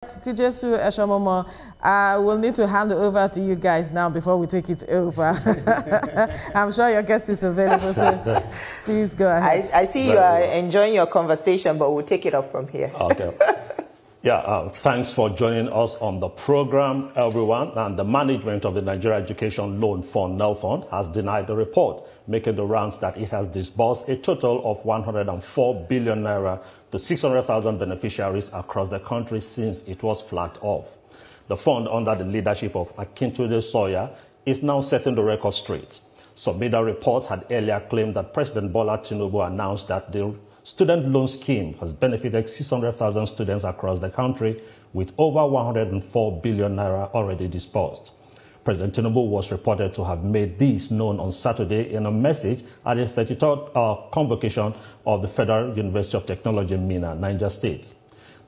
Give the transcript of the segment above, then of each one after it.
Tijesu Eshomomo, I will need to hand over to you guys now before we take it over. I'm sure your guest is available, so please go ahead. I see you are enjoying your conversation, but we'll take it up from here. Okay. Thanks for joining us on the program, everyone. And the management of the Nigeria Education Loan Fund, NELFund, has denied the report, making the rounds that it has disbursed a total of 104 billion naira to 600,000 beneficiaries across the country since it was flagged off. The fund, under the leadership of Akintunde Sawyer, is now setting the record straight. Some media reports had earlier claimed that President Bola Tinubu announced that the student loan scheme has benefited 600,000 students across the country, with over 104 billion naira already disbursed. President Tinubu was reported to have made this known on Saturday in a message at the 33rd convocation of the Federal University of Technology, Minna, Niger State.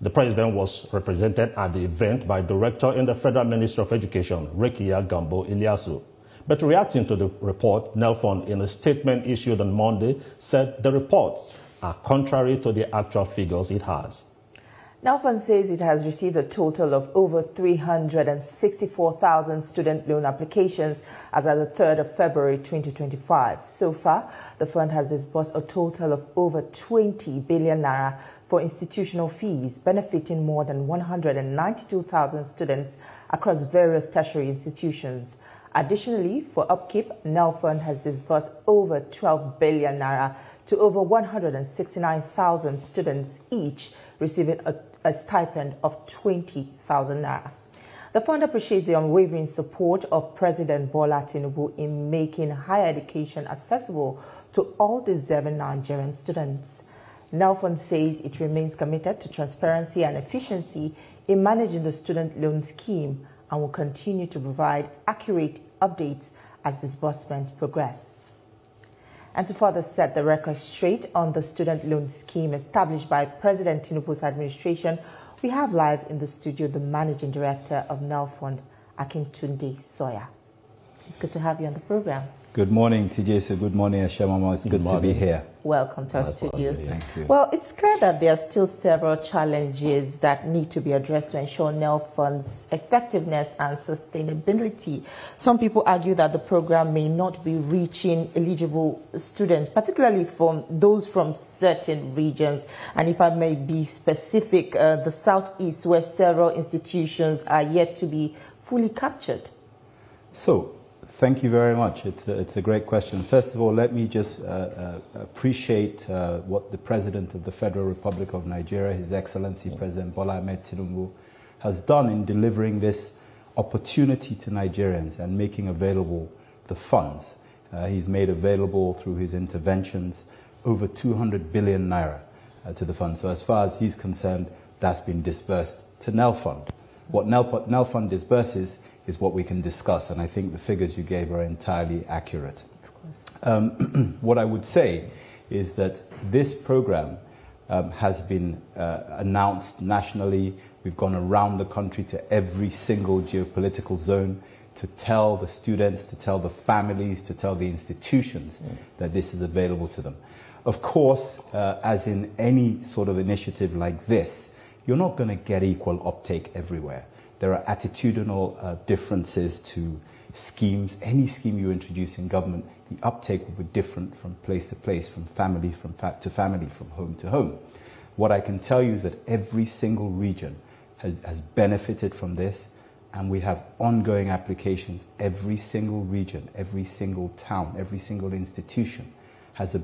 The president was represented at the event by Director in the Federal Ministry of Education, Rekiya Gambo Ilyasu. But reacting to the report, NELFund, in a statement issued on Monday, said the reports are contrary to the actual figures it has. NELFund says it has received a total of over 364,000 student loan applications as of the 3rd of February 2025. So far, the fund has disbursed a total of over 20 billion naira for institutional fees, benefiting more than 192,000 students across various tertiary institutions. Additionally, for upkeep, NELFund has disbursed over 12 billion naira to over 169,000 students, each receiving a stipend of 20,000 naira. The fund appreciates the unwavering support of President Bola Tinubu in making higher education accessible to all deserving Nigerian students. NELFund says it remains committed to transparency and efficiency in managing the student loan scheme and will continue to provide accurate updates as disbursements progress. And to further set the record straight on the student loan scheme established by President Tinubu's administration, we have live in the studio the Managing Director of NELFund, Akintunde Sawyer. It's good to have you on the program. Good morning, Tijesu. Good morning, Eshomomo. It's good to be here. Welcome to our studio. Thank you. Well, it's clear that there are still several challenges that need to be addressed to ensure NELFund's effectiveness and sustainability. Some people argue that the program may not be reaching eligible students, particularly from those from certain regions. And if I may be specific, the Southeast, where several institutions are yet to be fully captured. So, thank you very much. It's a great question. First of all, let me just appreciate what the President of the Federal Republic of Nigeria, His Excellency President Bola Ahmed Tinubu, has done in delivering this opportunity to Nigerians and making available the funds. He's made available through his interventions over 200 billion naira to the fund. So as far as he's concerned, that's been disbursed to NELFund. What NELFund disburses is what we can discuss, and I think the figures you gave are entirely accurate. Of course. What I would say is that this program has been announced nationally. We've gone around the country to every single geopolitical zone to tell the students, to tell the families, to tell the institutions that this is available to them. Of course, as in any sort of initiative like this, you're not going to get equal uptake everywhere. There are attitudinal differences to schemes. Any scheme you introduce in government, the uptake will be different from place to place, from family to family, from home to home. What I can tell you is that every single region has benefited from this, and we have ongoing applications. Every single region, every single town, every single institution has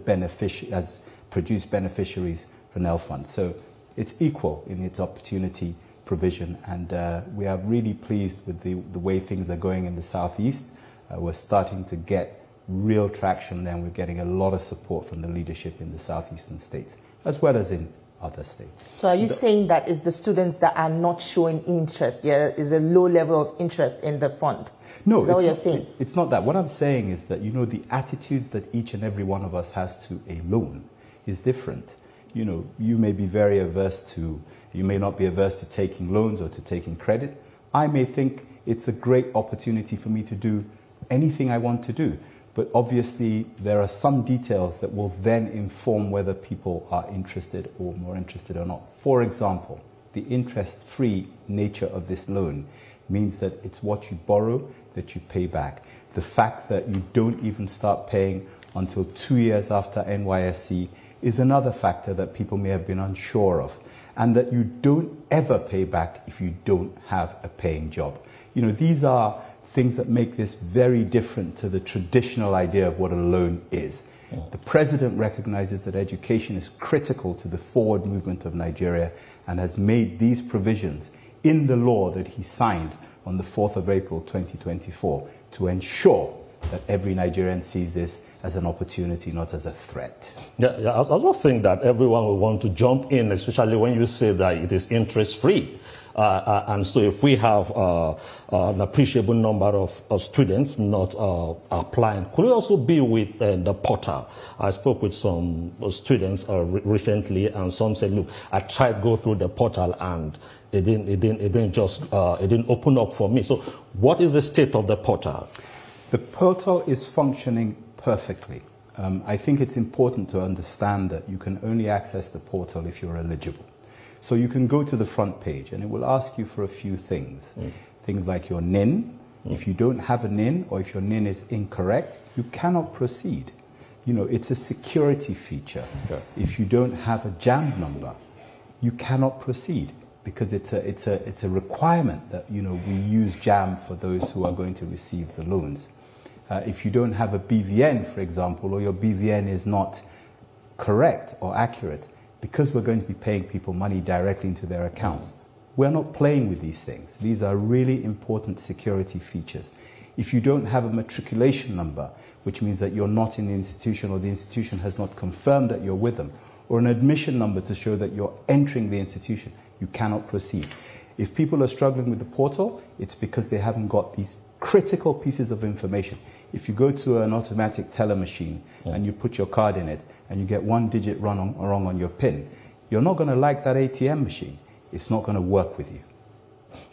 produced beneficiaries for NELFund. So it's equal in its opportunity provision, and we are really pleased with the way things are going in the Southeast. We're starting to get real traction there, and we're getting a lot of support from the leadership in the Southeastern states, as well as in other states. So are you saying that it's the students that are not showing interest? There is a low level of interest in the fund? No, is that what you're saying? It's not that. What I'm saying is that, you know, the attitudes that each and every one of us has to a loan is different. You know, you may be very averse to, you may not be averse to taking loans or to taking credit. I may think it's a great opportunity for me to do anything I want to do. But obviously, there are some details that will then inform whether people are interested or more interested or not. For example, the interest-free nature of this loan means that it's what you borrow that you pay back. The fact that you don't even start paying until 2 years after NYSC is another factor that people may have been unsure of, and that you don't ever pay back if you don't have a paying job. You know, these are things that make this very different to the traditional idea of what a loan is. The president recognizes that education is critical to the forward movement of Nigeria and has made these provisions in the law that he signed on the 4th of April 2024 to ensure that every Nigerian sees this as an opportunity, not as a threat. Yeah, I also think that everyone will want to jump in, especially when you say that it is interest-free. And so if we have an appreciable number of students not applying, could it also be with the portal? I spoke with some students recently, and some said, look, I tried to go through the portal and it didn't open up for me. So what is the state of the portal? The portal is functioning perfectly. I think it's important to understand that you can only access the portal if you're eligible. So you can go to the front page and it will ask you for a few things. Things like your NIN. If you don't have a NIN, or if your NIN is incorrect, you cannot proceed. You know, it's a security feature. Okay. If you don't have a JAMB number, you cannot proceed, because it's a requirement that, you know, we use JAMB for those who are going to receive the loans. If you don't have a BVN, for example, or your BVN is not correct or accurate, because we're going to be paying people money directly into their accounts, we're not playing with these things. These are really important security features. If you don't have a matriculation number, which means that you're not in the institution, or the institution has not confirmed that you're with them, or an admission number to show that you're entering the institution, you cannot proceed. If people are struggling with the portal, it's because they haven't got these critical pieces of information. If you go to an automatic teller machine and you put your card in it and you get one digit wrong on your PIN, you're not going to like that ATM machine. It's not going to work with you.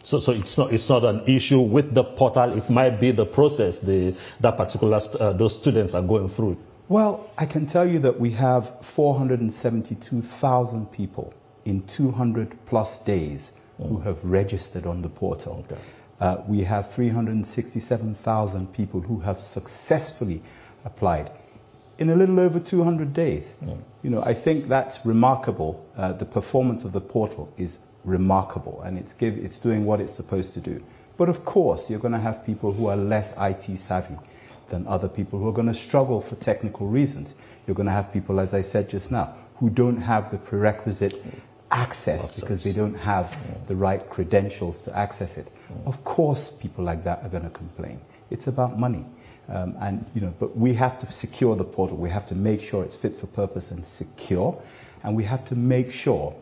So it's not an issue with the portal. It might be the process that particular those students are going through. Well, I can tell you that we have 472,000 people in 200 plus days who have registered on the portal. Okay. We have 367,000 people who have successfully applied in a little over 200 days. You know, I think that's remarkable. The performance of the portal is remarkable, and it's doing what it's supposed to do. But of course, you're going to have people who are less IT savvy than other people who are going to struggle for technical reasons. You're going to have people, as I said just now, who don't have the prerequisite access because they don't have the right credentials to access it. Of course, people like that are going to complain. It's about money. And, you know, but we have to secure the portal. We have to make sure it's fit for purpose and secure. And we have to make sure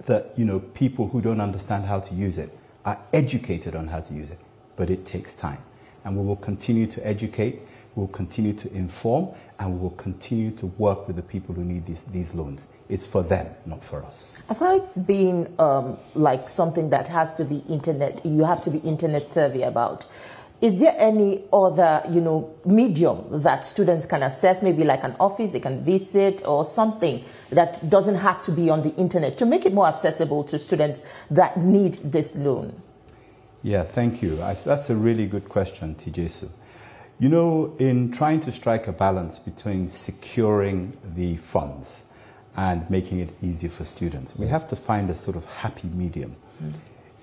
that, you know, people who don't understand how to use it are educated on how to use it. But it takes time. And we will continue to educate, we will continue to inform, and we will continue to work with the people who need these loans. It's for them, not for us. Aside being like something that has to be internet, you have to be internet savvy about, is there any other, you know, medium that students can access, maybe like an office they can visit, or something that doesn't have to be on the internet, to make it more accessible to students that need this loan? Yeah, thank you. That's a really good question, Tijesu. You know, in trying to strike a balance between securing the funds and making it easy for students, we have to find a sort of happy medium.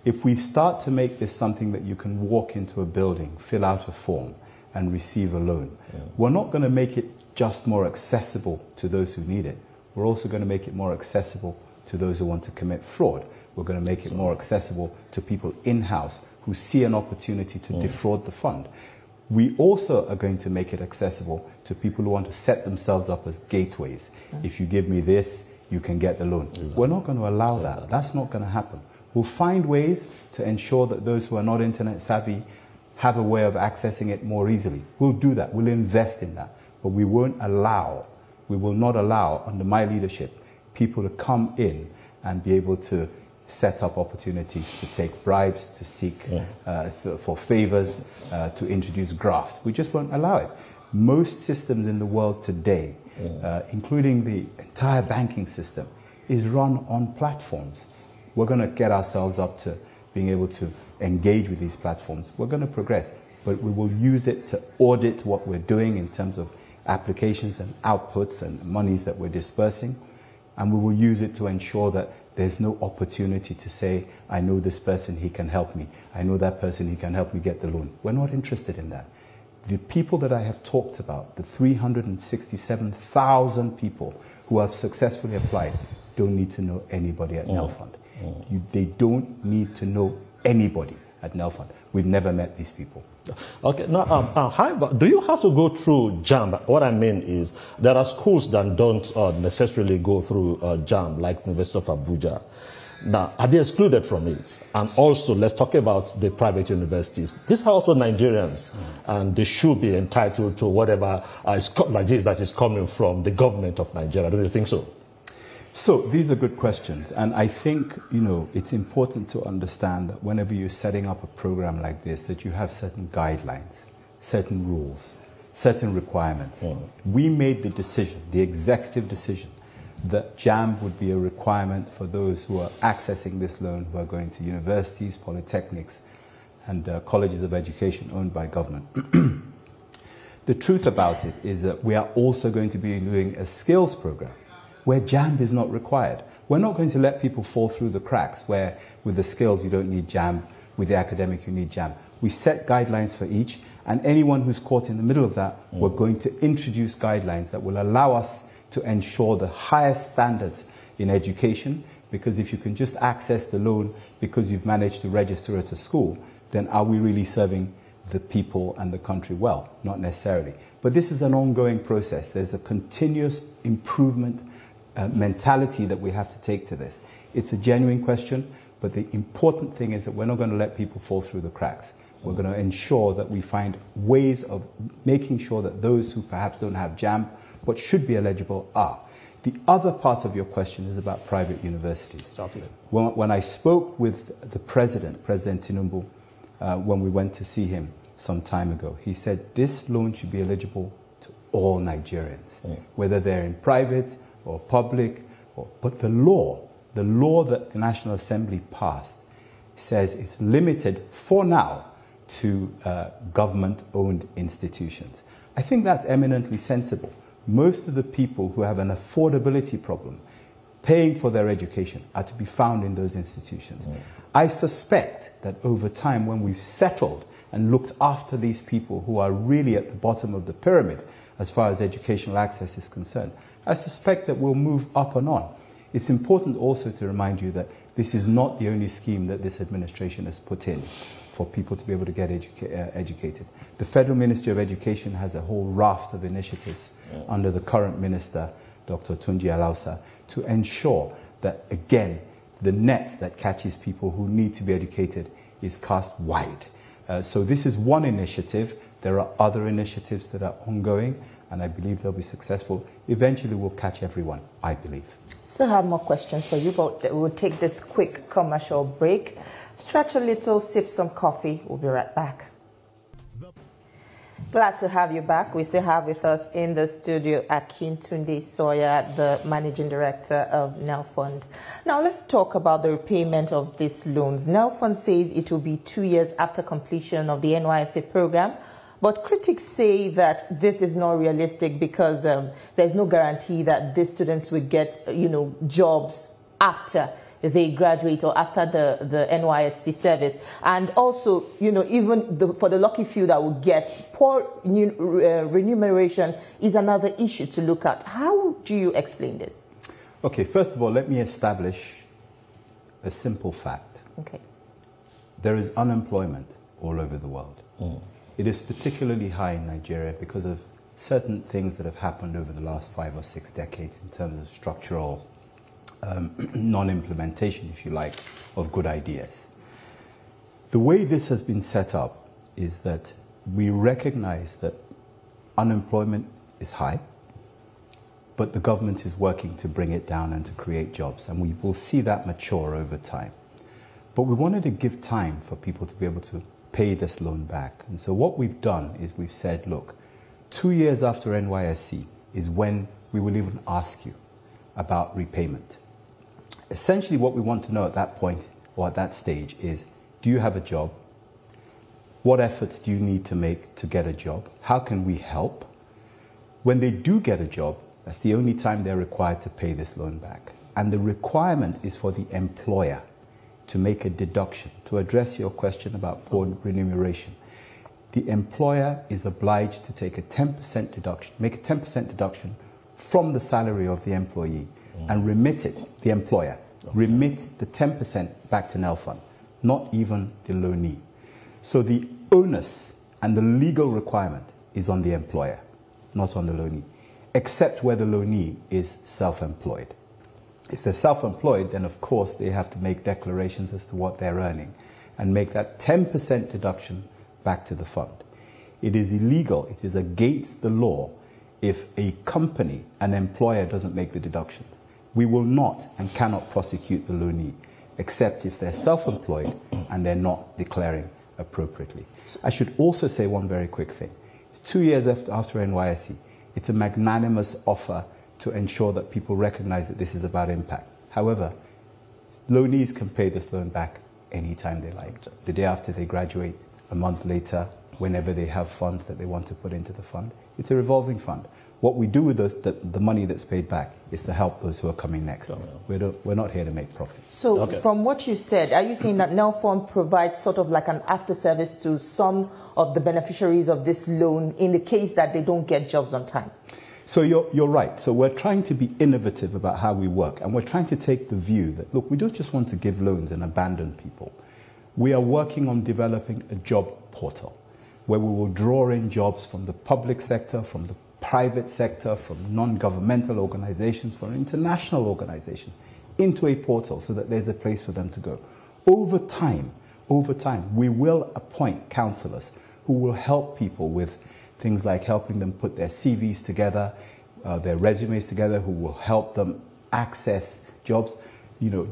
If we start to make this something that you can walk into a building, fill out a form, and receive a loan, we're not going to make it just more accessible to those who need it. We're also going to make it more accessible to those who want to commit fraud. We're going to make it more accessible to people in-house who see an opportunity to defraud the fund. We also are going to make it accessible to people who want to set themselves up as gateways. If you give me this, you can get the loan. We're not going to allow that. That's not going to happen. We'll find ways to ensure that those who are not internet savvy have a way of accessing it more easily. We'll do that. We'll invest in that. But we will not allow, under my leadership, people to come in and be able to set up opportunities to take bribes, to seek for favors, to introduce graft. We just won't allow it. Most systems in the world today, including the entire banking system, is run on platforms. we're going to get ourselves up to being able to engage with these platforms. We're going to progress, but we will use it to audit what we're doing in terms of applications and outputs and monies that we're dispersing. And we will use it to ensure that there's no opportunity to say, I know this person, he can help me. I know that person, he can help me get the loan. We're not interested in that. The people that I have talked about, the 367,000 people who have successfully applied, don't need to know anybody at NELFund. They don't need to know anybody at NELFund. We've never met these people. Okay, now, do you have to go through JAMB? What I mean is, there are schools that don't necessarily go through JAMB, like University of Abuja. Now, are they excluded from it? And also, let's talk about the private universities. These are also Nigerians, and they should be entitled to whatever that is coming from the government of Nigeria. Don't you think so? So these are good questions, and I think, you know, it's important to understand that whenever you're setting up a program like this, that you have certain guidelines, certain rules, certain requirements. We made the decision, the executive decision, that JAMB would be a requirement for those who are accessing this loan, who are going to universities, polytechnics, and colleges of education owned by government. The truth about it is that we are also going to be doing a skills program where JAMB is not required. We're not going to let people fall through the cracks where with the skills you don't need JAMB, with the academic you need JAMB. We set guidelines for each, and anyone who's caught in the middle of that, we're going to introduce guidelines that will allow us to ensure the highest standards in education, because if you can just access the loan because you've managed to register at a school, then are we really serving the people and the country well? Not necessarily. But this is an ongoing process. There's a continuous improvement mentality that we have to take to this. It's a genuine question, but the important thing is that we're not going to let people fall through the cracks. We're going to ensure that we find ways of making sure that those who perhaps don't have JAMB but should be eligible are. The other part of your question is about private universities. Exactly. When I spoke with the President Tinubu, when we went to see him some time ago, he said this loan should be eligible to all Nigerians, whether they're in private or public, but the law that the National Assembly passed says it's limited for now to government-owned institutions. I think that's eminently sensible. Most of the people who have an affordability problem paying for their education are to be found in those institutions. I suspect that over time, when we've settled and looked after these people who are really at the bottom of the pyramid as far as educational access is concerned, I suspect that we'll move up and on. It's important also to remind you that this is not the only scheme that this administration has put in for people to be able to get educated. The Federal Ministry of Education has a whole raft of initiatives under the current minister, Dr. Tunji Alausa, to ensure that, again, the net that catches people who need to be educated is cast wide. So this is one initiative. There are other initiatives that are ongoing, and I believe they'll be successful. Eventually, we'll catch everyone, I believe. Still have more questions for you, but we'll take this quick commercial break. Stretch a little, sip some coffee. We'll be right back. Glad to have you back. We still have with us in the studio Akintunde Sawyer, the Managing Director of NELFund. Now let's talk about the repayment of these loans. NELFund says it will be 2 years after completion of the NYSC program, but critics say that this is not realistic because there's no guarantee that these students will get, jobs after they graduate or after the NYSC service. And also, even for the lucky few that will get, poor remuneration is another issue to look at. How do you explain this? Okay, first of all, let me establish a simple fact. Okay. There is unemployment all over the world. It is particularly high in Nigeria because of certain things that have happened over the last 5 or 6 decades in terms of structural non-implementation, if you like, of good ideas. The way this has been set up is that we recognize that unemployment is high, but the government is working to bring it down and to create jobs, and we will see that mature over time. But we wanted to give time for people to be able to pay this loan back. And so what we've done is we've said, look, 2 years after NYSC is when we will even ask you about repayment. Essentially, what we want to know at that point or at that stage is, do you have a job? What efforts do you need to make to get a job? How can we help? When they do get a job, that's the only time they're required to pay this loan back. And the requirement is for the employer to make a deduction. To address your question about poor remuneration, the employer is obliged to take a 10% deduction, make a 10% deduction from the salary of the employee and remit it, the employer, remit the 10% back to NELFund, not even the loanee. So the onus and the legal requirement is on the employer, not on the loanee, except where the loanee is self-employed. If they're self-employed, then of course they have to make declarations as to what they're earning and make that 10% deduction back to the fund. It is illegal, it is against the law if a company, an employer, doesn't make the deductions. We will not and cannot prosecute the loanee, except if they're self-employed and they're not declaring appropriately. I should also say one very quick thing. 2 years after NYSE, it's a magnanimous offer to ensure that people recognize that this is about impact. However, loanees can pay this loan back anytime they like. The day after they graduate, a month later, whenever they have funds that they want to put into the fund. It's a revolving fund. What we do with the money that's paid back is to help those who are coming next. We're not here to make profit. So from what you said, are you saying that NELFund provides sort of like an after service to some of the beneficiaries of this loan in the case that they don't get jobs on time? So you're right. So we're trying to be innovative about how we work, and we're trying to take the view that, look, we don't just want to give loans and abandon people. We are working on developing a job portal where we will draw in jobs from the public sector, from the private sector, from non-governmental organizations, from international organizations, into a portal so that there's a place for them to go. Over time, we will appoint counselors who will help people with things like helping them put their CVs together, their resumes together, who will help them access jobs,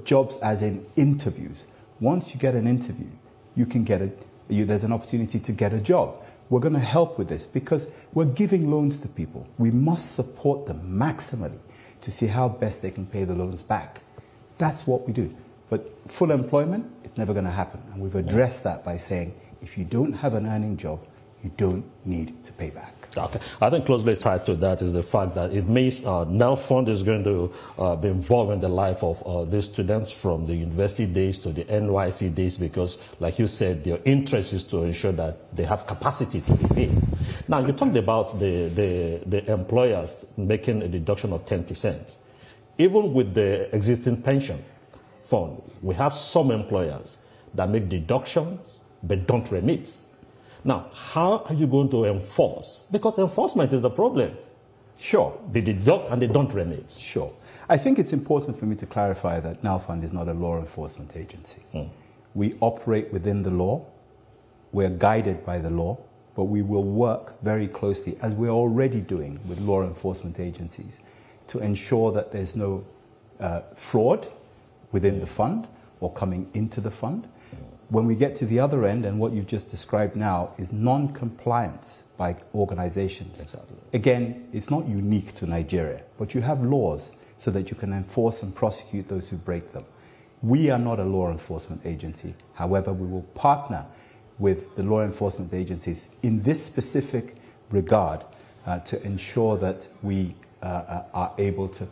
jobs as in interviews. Once you get an interview, you can get there's an opportunity to get a job. We're going to help with this because we're giving loans to people. We must support them maximally to see how best they can pay the loans back. That's what we do. But full employment, it's never going to happen. And we've addressed that by saying, if you don't have an earning job, you don't need to pay back. Okay. I think closely tied to that is the fact that it means NELFund is going to be involved in the life of these students from the university days to the NYSC days because, like you said, their interest is to ensure that they have capacity to be paid. Now, you talked about the employers making a deduction of 10%. Even with the existing pension fund, we have some employers that make deductions but don't remit. Now, how are you going to enforce? Because enforcement is the problem. Sure. They deduct and they don't remit. Sure. I think it's important for me to clarify that NELFund is not a law enforcement agency. We operate within the law. We're guided by the law, but we will work very closely, as we're already doing with law enforcement agencies, to ensure that there's no fraud within the fund or coming into the fund. When we get to the other end, and what you've just described now is non-compliance by organizations. Exactly. Again, it's not unique to Nigeria, but you have laws so that you can enforce and prosecute those who break them. We are not a law enforcement agency. However, we will partner with the law enforcement agencies in this specific regard to ensure that we are able to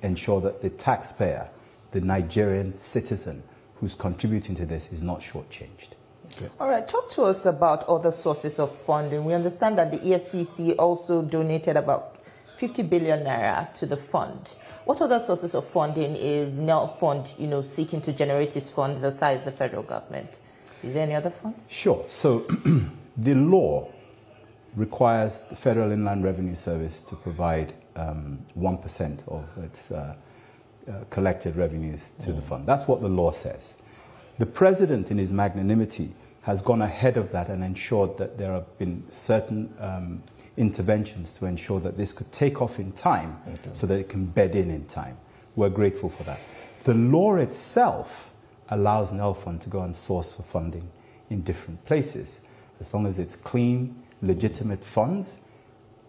ensure that the taxpayer, the Nigerian citizen, who's contributing to this is not shortchanged. Okay. All right, talk to us about other sources of funding. We understand that the EFCC also donated about 50 billion naira to the fund. What other sources of funding is NELFund, seeking to generate its funds aside the federal government? Is there any other fund? Sure. So the law requires the Federal Inland Revenue Service to provide 1% of its collected revenues to the fund. That's what the law says. The president, in his magnanimity, has gone ahead of that and ensured that there have been certain interventions to ensure that this could take off in time so that it can bed in time. We're grateful for that. The law itself allows NELFund to go and source for funding in different places. As long as it's clean, legitimate funds,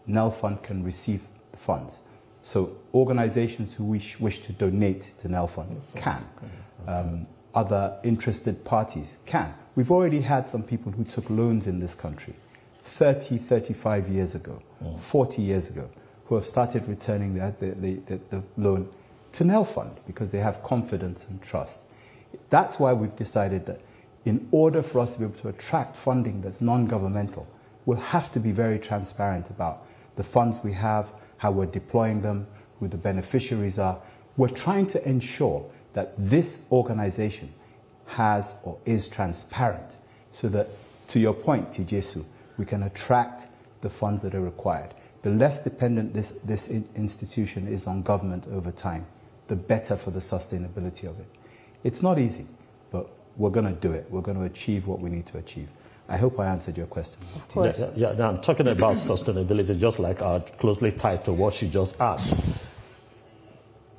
NELFund can receive the funds. So organizations who wish to donate to NELFund can. Other interested parties can. We've already had some people who took loans in this country 30, 35 years ago, 40 years ago, who have started returning the loan to NELFund because they have confidence and trust. That's why we've decided that in order for us to be able to attract funding that's non-governmental, we'll have to be very transparent about the funds we have, how we're deploying them, who the beneficiaries are. We're trying to ensure that this organization has or is transparent so that, to your point, Tijesu, we can attract the funds that are required. The less dependent this institution is on government over time, the better for the sustainability of it. It's not easy, but we're going to do it. We're going to achieve what we need to achieve. I hope I answered your question. Of course. Yeah, I'm talking about sustainability, just like closely tied to what she just asked.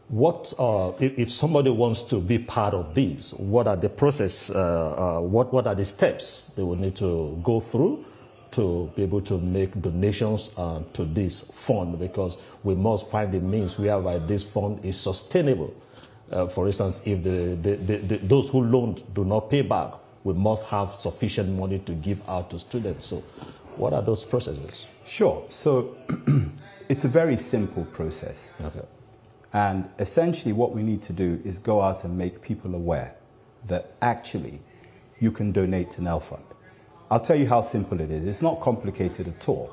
What if somebody wants to be part of this? What are the process? What are the steps they will need to go through to be able to make donations to this fund? Because we must find the means whereby this fund is sustainable. For instance, if those who loaned do not pay back, we must have sufficient money to give out to students. So what are those processes? Sure. So it's a very simple process. Okay. And essentially what we need to do is go out and make people aware that actually you can donate to NELFund. I'll tell you how simple it is. It's not complicated at all.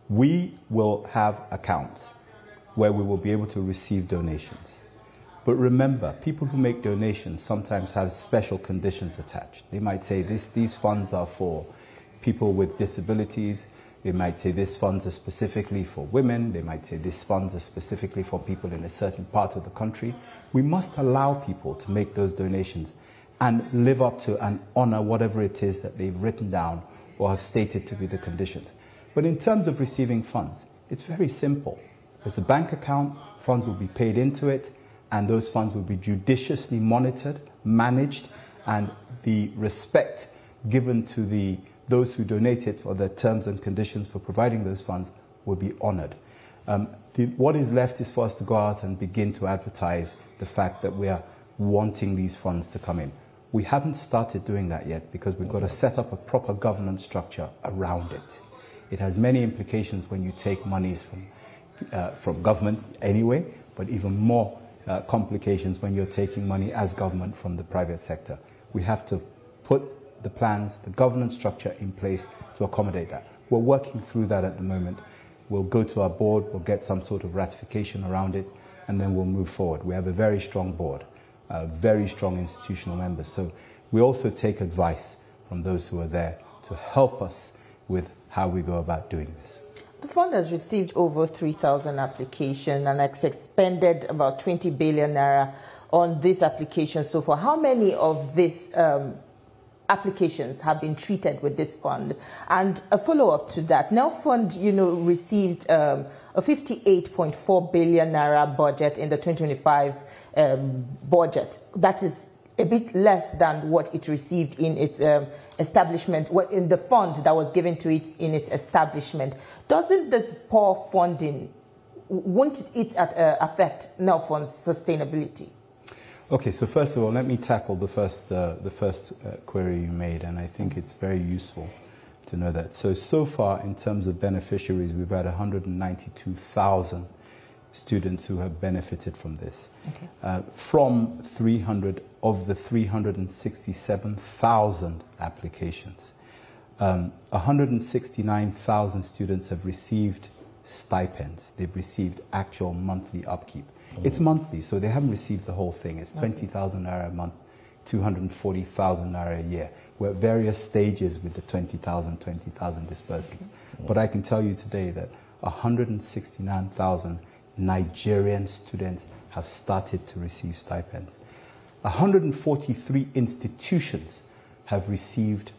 We will have accounts where we will be able to receive donations. But remember, people who make donations sometimes have special conditions attached. They might say these funds are for people with disabilities. They might say these funds are specifically for women. They might say these funds are specifically for people in a certain part of the country. We must allow people to make those donations and live up to and honor whatever it is that they've written down or have stated to be the conditions. But in terms of receiving funds, it's very simple. There's a bank account, funds will be paid into it, and those funds will be judiciously monitored, managed, and the respect given to those who donated for the terms and conditions for providing those funds will be honored. What is left is for us to go out and begin to advertise the fact that we are wanting these funds to come in. We haven't started doing that yet because we've got to set up a proper governance structure around it. It has many implications when you take monies from government anyway, but even more complications when you're taking money as government from the private sector. We have to put the plans, the governance structure in place to accommodate that. We're working through that at the moment. We'll go to our board, we'll get some sort of ratification around it, and then we'll move forward. We have a very strong board, very strong institutional members. So we also take advice from those who are there to help us with how we go about doing this. The fund has received over 3,000 applications and has expended about 20 billion naira on this application so far. How many of these applications have been treated with this fund? And a follow-up to that, NELFund, received a 58.4 billion naira budget in the 2025 budget. That is a bit less than what it received in its establishment, in the fund that was given to it in its establishment. Doesn't this poor funding, won't it affect NELFund's sustainability? Okay, so first of all, let me tackle the first query you made, and I think it's very useful to know that. So far, in terms of beneficiaries, we've had 192,000 students who have benefited from this. Okay. From 300 of the 367,000 applications, 169,000 students have received stipends. They've received actual monthly upkeep. It's monthly, so they haven't received the whole thing. It's 20,000 naira a month, 240,000 naira a year. We're at various stages with the 20,000 disbursements. But I can tell you today that 169,000 Nigerian students have started to receive stipends. 143 institutions have received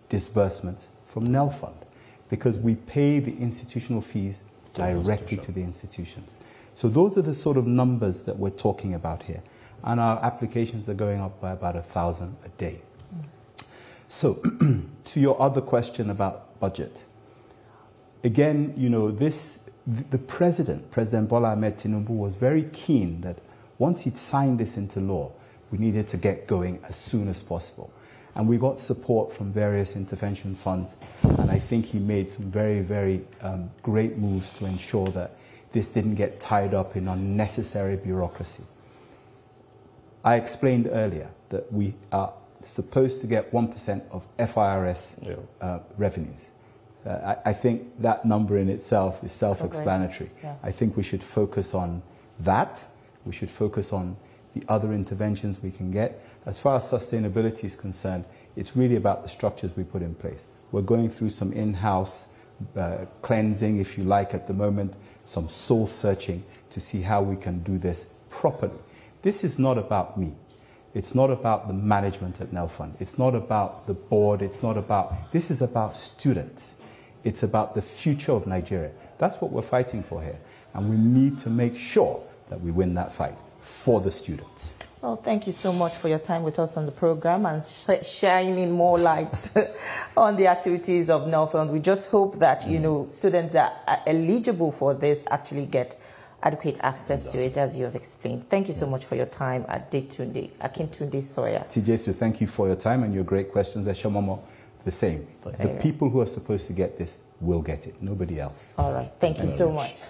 disbursements from NELFund because we pay the institutional fees directly to the institutions. So those are the sort of numbers that we're talking about here. And our applications are going up by about 1,000 a day. So to your other question about budget, again, you know, the President Bola Ahmed Tinubu, was very keen that once he'd signed this into law, we needed to get going as soon as possible. And we got support from various intervention funds, and I think he made some very, very great moves to ensure that this didn't get tied up in unnecessary bureaucracy. I explained earlier that we are supposed to get 1% of FIRS revenues. I think that number in itself is self-explanatory. Okay. Yeah. I think we should focus on that. We should focus on the other interventions we can get. As far as sustainability is concerned, it's really about the structures we put in place. We're going through some in-house cleansing, if you like, at the moment, some soul searching to see how we can do this properly. This is not about me. It's not about the management at NELFund. It's not about the board. It's not about, this is about students. It's about the future of Nigeria. That's what we're fighting for here. And we need to make sure that we win that fight for the students. Well, thank you so much for your time with us on the program and shining more light on the activities of NELFund. We just hope that, you know, students that are eligible for this actually get adequate access to it, as you have explained. Thank you so much for your time at Akintunde Sawyer. TJ, thank you for your time and your great questions. Eshomomo, the same. The people who are supposed to get this will get it, nobody else. All right. Thank you so much.